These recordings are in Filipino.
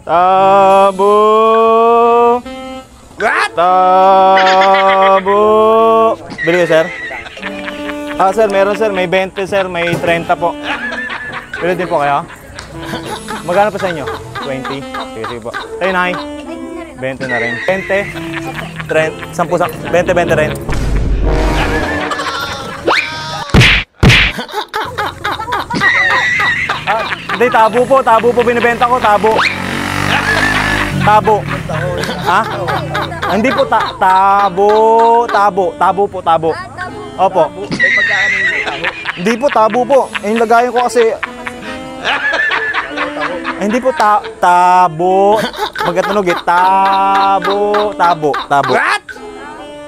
Tabo. What? Tabo. Bili ka, sir? Ah, sir, meron sir. May 20, sir. May 30 po. Bili din po kayo? Magkano pa sa inyo? 20? Sige, sige po. Tayo, Nay. 20 na rin. 20? 30? 10, 20, 20 rin. Ah, hindi, tabo po. Tabo po binibenta ko. Tabo. Tabo. Ha? Hindi po tabo. Tabo. Tabo po, tabo. Opo. Hindi po, tabo po. Eh, yung lagayan ko kasi... Hindi po tabo. Magkatunog eh. Tabo. Tabo. Tabo. What?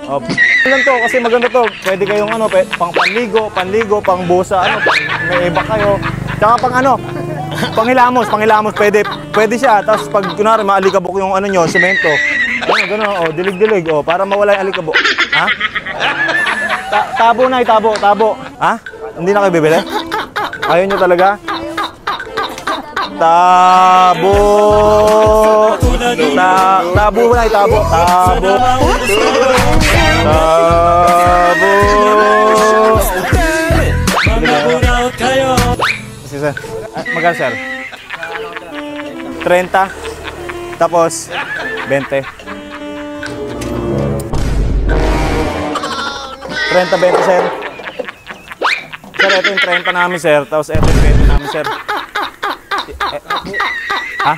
Opo. Lang to kasi maganda to. Pwede kayong ano, pang panligo, pang busa, ano, may iba kayo. Tsaka pang ano, panghilamos, pwede siya. Tapos pag kunwari maalikabok yung ano nyo, semento. Ano, gano'n, oh, dilig-dilig, oh, para mawala yung alikabok. Ha? Tabo na, tabo. Ha? Hindi na kayo bibili? Ayaw nyo talaga? Tabo. Tabo na, tabo. Tabo. Sige, sir. Magkano, sir? 30. Tapos 20. 30, 20, sir. Sir, ito yung 30 namin, sir. Tapos ito yung 20 namin, sir. Ha?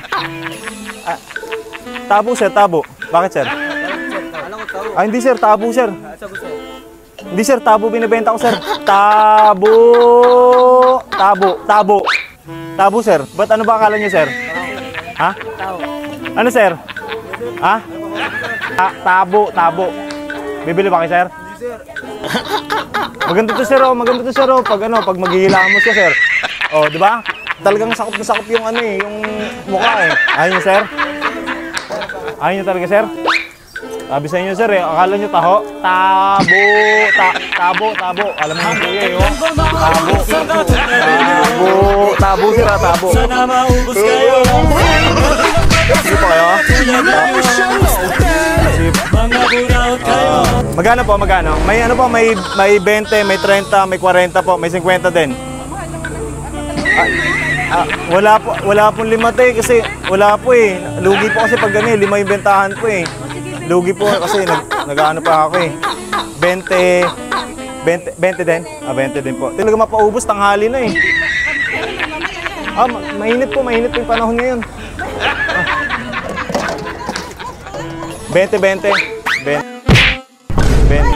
Tabo, sir, tabo. Bakit, sir? Ah, hindi, sir. Tabo, sir. Hindi, sir. Tabo binibenta ko, sir. Tabo. Tabo, sir. Ba't ano ba akala niyo, sir? Ha? Ano, sir? Ha? Tabo. Bibili ba kayo, sir? Maganda to, sir, oh. Maganda to, sir, oh. Pag ano, pag maghihilamos ka, sir. Oh, di ba? Talagang sakop na sakop yung ano eh, yung mukha eh. Ayaw niyo, sir? Ayaw niyo talaga, sir? Sabi sa inyo, sir, eh. Akala niyo taho? Tabo. Alam mo yung kuya, eh, oh. Tabo, sir, ah, tabo. Sige po kayo. Magkano po, magkano? May ano po, may 20, may 30, may 40 po, may 50 din. Wala pong limata eh, kasi wala po eh. Lugi po kasi pag gani, 5 yung bentahan po eh. Lugi po kasi nag-ano pa ako eh. 20 din? Ah, 20 din po. Talaga mapaubos, tanghali na eh. Ah, mainit po yung panahon ngayon. 20.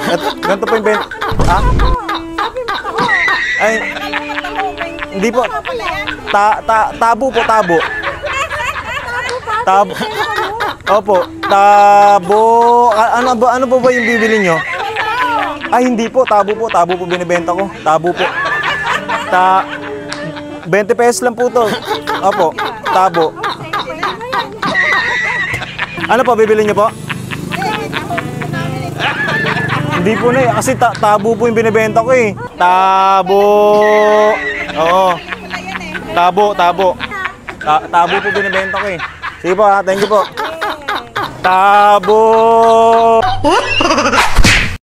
At ganito po yung 20. Ha? Ay, hindi po. Tabo po, tabo. Tabo. Opo, tabo. Ano po ba yung bibili nyo? Ay, hindi po. Tabo po binibenta ko. Tabo po. 20 pesos lang po to. Opo, tabo. Ano po, bibili nyo po? Hindi po na eh. Kasi tabo po yung binibenta ko eh. Tabo. Oo. Tabo. Tabo po binibenta ko eh. Sige po ha, thank you po. Tabo.